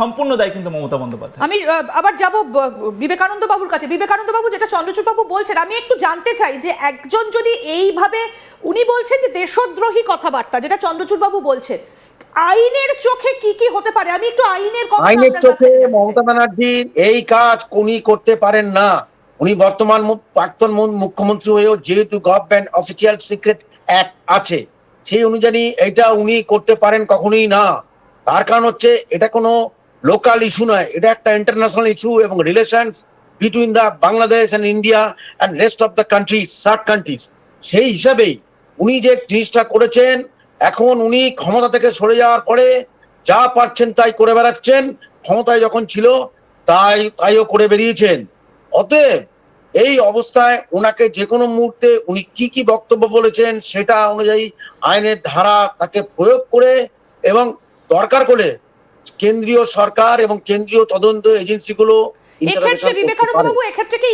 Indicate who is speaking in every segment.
Speaker 1: সম্পূর্ণ দায় কিন্তু মমতা বন্দ্যোপাধ্যায়।
Speaker 2: আমি আবার যাব বিবেকানন্দ বাবুর কাছে। বিবেকানন্দ বাবু, যেটা চন্দ্রচূড় বাবু বলছেন, আমি একটু জানতে চাই যে একজন যদি এইভাবে, উনি বলছেন যে দেশদ্রোহী কথাবার্তা, যেটা চন্দ্রচূড় বাবু বলছেন, আইনের চোখে কি কি হতে পারে? আমি একটু
Speaker 3: আইনের চোখে মমতা ব্যানার্জির এই কাজ উনি করতে পারেন না। উনি বর্তমান প্রাক্তন মুখ্যমন্ত্রী হয়েও যেহেতু গভর্নমেন্ট অফিসিয়াল সিক্রেট অ্যাক্ট আছে, সেই অনুযায়ী এটা উনি করতে পারেন কখনোই না। তার কারণ হচ্ছে এটা কোনো লোকাল ইস্যু নয়, এটা একটা ইন্টারন্যাশনাল ইস্যু এবং relations between the Bangladesh and India and rest of the countries, SAARC countries. সেই হিসাবেই উনি যে জিনিসটা করেছেন, এখন উনি ক্ষমতা থেকে সরে যাওয়ার পরে যা পারছেন তাই করে বেড়াচ্ছেন। ক্ষমতায় যখন ছিল তাইও করে বেরিয়েছেন। অতএব এই অবস্থায় ওনাকে যে কোনো মুহূর্তে উনি কি কি বক্তব্য বলেছেন সেটা অনুযায়ী আইনের ধারা তাকে প্রয়োগ করে এবং দরকার করে কেন্দ্রীয় সরকার এবং কেন্দ্রীয় তদন্ত এজেন্সিগুলো
Speaker 2: এক্ষেত্রে বিবেকানন্দ বাবু, এক্ষেত্রে কি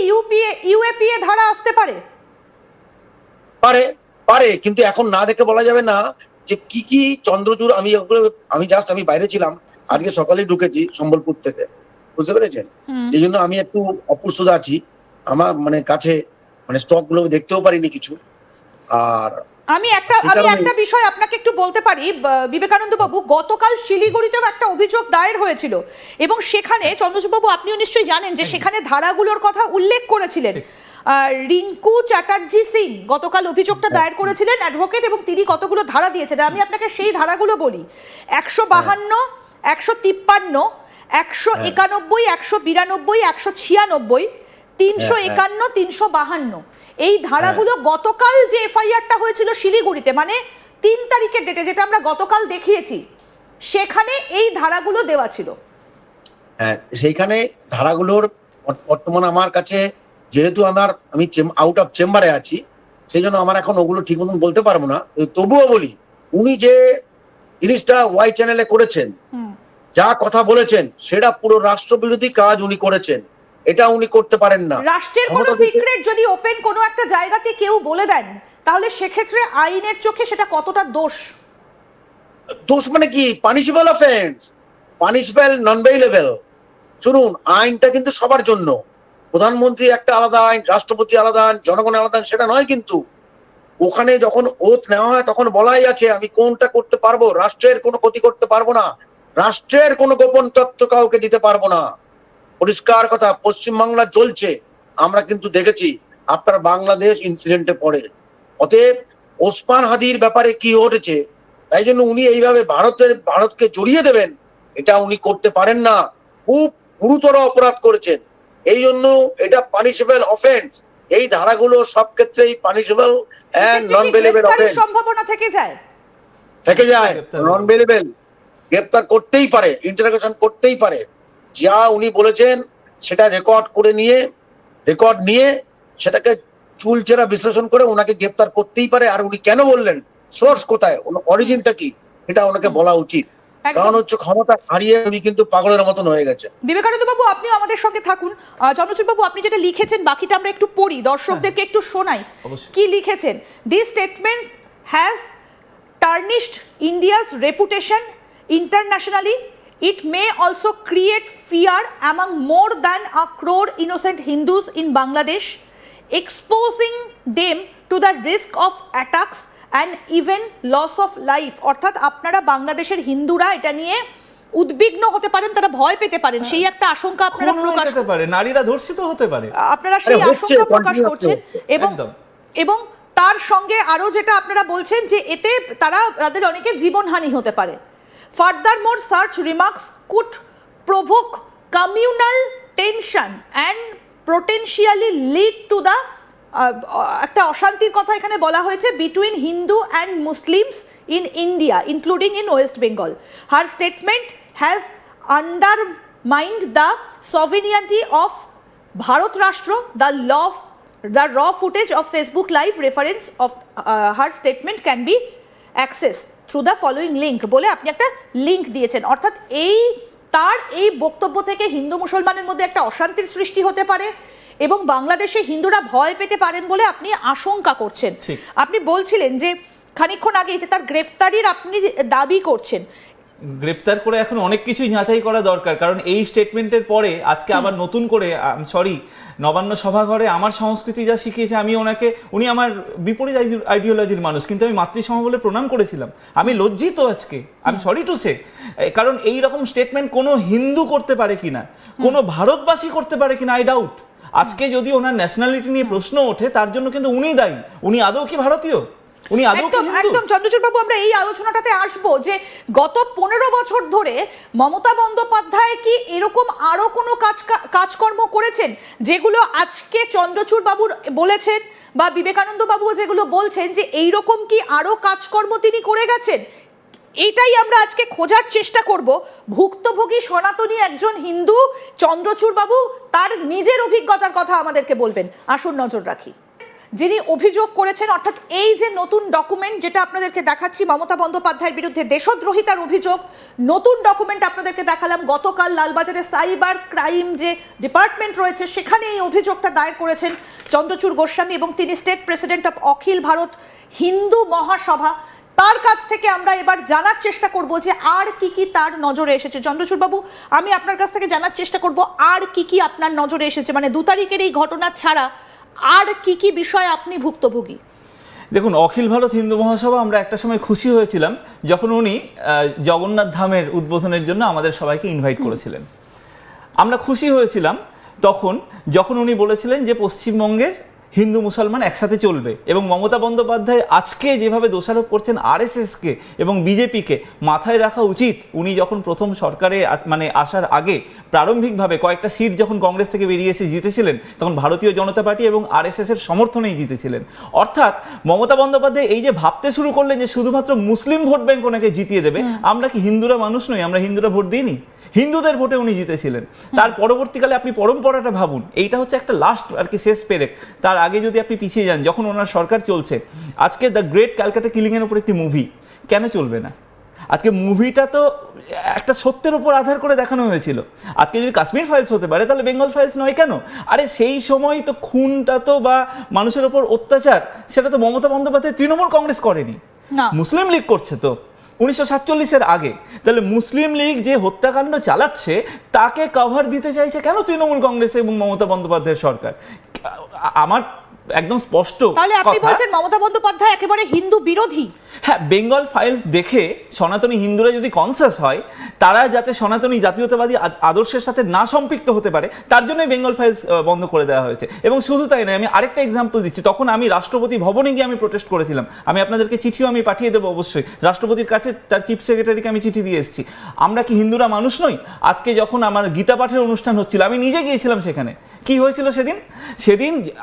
Speaker 2: ইউএপিএ ধারা আসতে পারে?
Speaker 3: পারে, কিন্তু এখন না দেখে বলা যাবে না যে কি কি চন্দ্রচূড়। আমি বাইরে ছিলাম, আজকে সকালেই ঢুকেছি সম্বলপুর থেকে, বুঝতে পেরেছেন? এই জন্য আমি একটু অপ্রস্তুত আছি। আমার কাছে স্টক গুলো দেখতেও পারিনি কিছু। আর
Speaker 2: আমি একটা বিষয় আপনাকে একটু বলতে পারি বিবেকানন্দ বাবু, গতকাল শিলিগুড়িতেও একটা অভিযোগ দায়ের হয়েছিল এবং সেখানে চন্দ্রচূড় বাবু আপনিও নিশ্চয়ই জানেন যে সেখানে ধারাগুলোর কথা উল্লেখ করেছিলেন রিঙ্কু চ্যাটার্জি সিং। গতকাল অভিযোগটা দায়ের করেছিলেন অ্যাডভোকেট এবং তিনি কতগুলো ধারা দিয়েছেন। আমি আপনাকে সেই ধারাগুলো বলি: 152, 153, 191, 192, 196, 351, 352, এই ধারাগুলো গতকাল যে এফআইআরটা হয়েছিল শিলিগুড়িতে, মানে 3 তারিখের ডেটে, যেটা আমরা গতকাল দেখিয়েছি, সেখানে এই ধারাগুলো দেওয়া ছিল।
Speaker 3: সেইখানে ধারাগুলোর বর্তমানে আমার কাছে, যেহেতু আমি আউট অফ চেম্বারে আছি, সেই জন্য আমার এখন ওগুলো ঠিক মতন বলতে পারবো না। তবুও বলি, উনি যে জিনিসটা ওয়াই চ্যানেলে করেছেন, যা কথা বলেছেন, সেটা পুরো রাষ্ট্রবিরোধী কাজ উনি করেছেন। এটা উনি করতে পারেন না।
Speaker 2: রাষ্ট্রের কোনো সিক্রেট যদি ওপেন কোনো একটা জায়গাতে কেউ বলে দেন, তাহলে সেক্ষেত্রে আইনের চোখে সেটা কতটা দোষ
Speaker 3: মানে কি? পানিশেবল অফেন্স, পানিশেবল, নন বেইলেবল। শুনুন, আইনটা কিন্তু সবার জন্য। প্রধানমন্ত্রী একটা আলাদা আইন, রাষ্ট্রপতি আলাদা আইন, জনগণ আলাদা আইন, সেটা নয়। কিন্তু ওখানে যখন ওথ নেওয়া হয় তখন বলাই আছে আমি কোনটা করতে পারবো, রাষ্ট্রের কোনো ক্ষতি করতে পারবো না, রাষ্ট্রের কোনো গোপন তথ্য কাউকে দিতে পারবো না। পরিষ্কার কথা, পশ্চিমবাংলা চলছে, আমরা কিন্তু দেখেছি আপনার বাংলাদেশ ইনসিডেন্টে পড়ে। অতএব ওসমান হাদির ব্যাপারে কি ঘটেছে, তাই জন্য উনি এইভাবে ভারতকে জড়িয়ে দেবেন, এটা উনি করতে পারেন না। খুব গুরুতর অপরাধ করেছেন, এই জন্য এটা পানিশেবল অফেন্স। এই ধারাগুলো সব ক্ষেত্রেই punishable and non bailable offence.
Speaker 2: সম্ভাবনা থেকে যায়
Speaker 3: নন বেলেবল। গ্রেফতার করতেই পারে, ইন্টারোগেশন করতেই পারে। যা উনি বলেছেন সেটা রেকর্ড নিয়ে সেটাকে চুলচেরা বিশ্লেষণ করে ওনাকে গ্রেফতার করতেই পারে। আর উনি কেন বললেন, সোর্স কোথায়, অরিজিনটা কি, এটা ওনাকে বলা উচিত। কারণ হচ্ছে ক্ষমতা হারিয়ে উনি কিন্তু পাগলের মতন হয়ে গেছে।
Speaker 2: বিবেকানন্দ বাবু, আপনিও আমাদের সঙ্গে থাকুন। চন্দ্রচূড় বাবু, আপনি যেটা লিখেছেন বাকিটা আমরা একটু পড়ি, দর্শকদেরকে একটু শোনাই কি লিখেছেন। This statement has tarnished India's reputation internationally. It may also create fear among more than a crore innocent Hindus in Bangladesh, exposing them to the risk of attacks and even loss of life. অর্থাৎ আপনারা বাংলাদেশের হিন্দুরা এটা নিয়ে উদ্বিগ্ন হতে পারেন, তারা ভয় পেতে পারেন, সেই একটা আশঙ্কা আপনারা প্রকাশ করতে পারেন।
Speaker 1: নারীরা ধর্ষিত হতে পারে,
Speaker 2: আপনারা সেই আশঙ্কা প্রকাশ করছেন। এবং তার সঙ্গে আরো যেটা আপনারা বলছেন যে এতে তাদের অনেকের জীবনহানি হতে পারে। Furthermore, such remarks could provoke communal tension and potentially lead to the একটা অশান্তির কথা এখানে বলা হয়েছে between Hindu and Muslims in India, including in West Bengal. Her statement has undermined the sovereignty of Bharat Rashtra. The raw footage of Facebook Live reference of her statement can be accessed through the following link বলে আপনি একটা link দিয়েছেন। অর্থাৎ তার এই বক্তব্য থেকে হিন্দু মুসলমানের মধ্যে একটা অশান্তির সৃষ্টি হতে পারে এবং বাংলাদেশে হিন্দুরা ভয় পেতে পারেন বলে আপনি আশঙ্কা করছেন। আপনি বলছিলেন যে খানিকক্ষণ আগে যে তার গ্রেফতারির আপনি দাবি করছেন,
Speaker 1: গ্রেপ্তার করে এখন অনেক কিছুই যাচাই করা দরকার, কারণ এই স্টেটমেন্টের পরে আজকে আবার নতুন করে সরি নবান্ন সভাঘরে আমার সংস্কৃতি যা শিখিয়েছে, আমি ওনাকে, উনি আমার বিপরীত আইডিওলজির মানুষ, কিন্তু আমি মাতৃসভা বলে প্রণাম করেছিলাম। আমি লজ্জিত আজকে, আমি সরি টু সে, কারণ এই রকম স্টেটমেন্ট কোনো হিন্দু করতে পারে কিনা, কোনো ভারতবাসী করতে পারে কিনা, আই ডাউট। আজকে যদি ওনার ন্যাশনালিটি নিয়ে প্রশ্ন ওঠে, তার জন্য কিন্তু উনি দায়ী। উনি আদৌ কি ভারতীয়? উনি আদৌ কি হিন্দু?
Speaker 2: একদম চন্দ্রচূড় বাবু, আমরা এই আলোচনাটাতে আসবো যে গত 15 বছর ধরে মমতা বন্দ্যোপাধ্যায় কি এরকম আরো কোনো কাজকর্ম করেছেন যেগুলো আজকে চন্দ্রচূড় বাবু বলেছেন বা বিবেকানন্দ বাবু যেগুলো বলছেন যে এইরকম কি আরো কাজকর্ম তিনি করে গেছেন? এইটাই আমরা আজকে খোঁজার চেষ্টা করব। ভুক্তভোগী সনাতনী একজন হিন্দু চন্দ্রচূড় বাবু তার নিজের অভিজ্ঞতার কথা আমাদেরকে বলবেন। আসুন নজর রাখি। যিনি অভিযোগ করেছেন, অর্থাৎ এই যে নতুন ডকুমেন্ট যেটা আপনাদেরকে দেখাচ্ছি, মমতা বন্দ্যোপাধ্যায়ের বিরুদ্ধে দেশদ্রোহিতার অভিযোগ, নতুন ডকুমেন্ট আপনাদেরকে দেখালাম। গতকাল লালবাজারে সাইবার ক্রাইম যে ডিপার্টমেন্ট রয়েছে সেখানে এই অভিযোগটা দায়ের করেছেন চন্দ্রচূড় গোস্বামী, এবং তিনি স্টেট প্রেসিডেন্ট অফ অখিল ভারত হিন্দু মহাসভা। তার কাছ থেকে আমরা এবার জানার চেষ্টা করব যে আর কি কি তার নজরে এসেছে। চন্দ্রচূড় বাবু, আমি আপনার কাছ থেকে জানার চেষ্টা করব আর কি কি আপনার নজরে এসেছে, মানে 2 তারিখের এই ঘটনা ছাড়া আর কি কি বিষয় আপনি ভুক্তভোগী?
Speaker 1: দেখুন, অখিল ভারত হিন্দু মহাসভা আমরা একটা সময় খুশি হয়েছিলাম যখন উনি জগন্নাথ ধামের উদ্বোধনের জন্য আমাদের সবাইকে ইনভাইট করেছিলেন। আমরা খুশি হয়েছিলাম তখন যখন উনি বলেছিলেন যে পশ্চিমবঙ্গের হিন্দু মুসলমান একসাথে চলবে, এবং মমতা বন্দ্যোপাধ্যায় আজকে যেভাবে দোষারোপ করছেন আরএসএসকে এবং বিজেপিকে, মাথায় রাখা উচিত উনি যখন প্রথম সরকারে মানে আসার আগে প্রারম্ভিকভাবে কয়েকটা সিট যখন কংগ্রেস থেকে বেরিয়ে এসে জিতেছিলেন, তখন ভারতীয় জনতা পার্টি এবং আরএসএসের সমর্থনেই জিতেছিলেন। অর্থাৎ মমতা বন্দ্যোপাধ্যায় এই যে ভাবতে শুরু করলেন যে শুধুমাত্র মুসলিম ভোট ব্যাংক ওনাকে জিতিয়ে দেবে, আমরা কি হিন্দুরা মানুষ নই? আমরা হিন্দুরা ভোট দিইনি? হিন্দুদের ভোটে উনি জিতেছিলেন। তার পরবর্তীকালে আপনি পরম্পরাটা ভাবুন, এইটা হচ্ছে একটা লাস্ট আর কি শেষ পেরেক। তার আগে যদি আপনি পিছিয়ে যান, যখন ওনার সরকার চলছে, আজকে দ্য গ্রেট ক্যালকাটা কিলিংয়ের উপর একটি মুভি কেন চলবে না? আজকে মুভিটা তো একটা সত্যের উপর আধার করে দেখানো হয়েছিল। আজকে যদি কাশ্মীর ফাইলস হতে পারে, তাহলে বেঙ্গল ফাইলস নয় কেন? আরে সেই সময় তো খুনটা তো বা মানুষের ওপর অত্যাচার, সেটা তো মমতা বন্দ্যোপাধ্যায় তৃণমূল কংগ্রেস করেনি, মুসলিম লীগ করছে তো 1947-এর আগে। তাহলে মুসলিম লীগ যে হত্যাকাণ্ড চালাচ্ছে তাকে কভার দিতে চাইছে কেন তৃণমূল কংগ্রেস এবং মমতা বন্দ্যোপাধ্যায়ের সরকার? আমার একদম স্পষ্ট।
Speaker 2: তাহলে আপনি বলছেন মমতা বন্দ্যোপাধ্যায় একেবারে হিন্দু বিরোধী?
Speaker 1: হ্যাঁ, বেঙ্গল ফাইলস দেখে সনাতনী হিন্দুরা যদি কনসাস হয়, তারা যাতে সনাতনী জাতীয়তাবাদী আদর্শের সাথে না সম্পৃক্ত হতে পারে, তার জন্যই বেঙ্গল ফাইলস বন্ধ করে দেওয়া হয়েছে। এবং শুধু তাই নয়, আমি আরেকটা এক্সাম্পল দিচ্ছি। তখন আমি রাষ্ট্রপতি ভবনে গিয়ে আমি প্রোটেস্ট করেছিলাম। আমি আপনাদেরকে চিঠিও আমি পাঠিয়ে দেবো অবশ্যই। রাষ্ট্রপতির কাছে তার চিফ সেক্রেটারিকে আমি চিঠি দিয়ে এসেছি। আমরা কি হিন্দুরা মানুষ নই? আজকে যখন আমার গীতা পাঠের অনুষ্ঠান হচ্ছিল, আমি নিজে গিয়েছিলাম সেখানে। কি হয়েছিল সেদিন?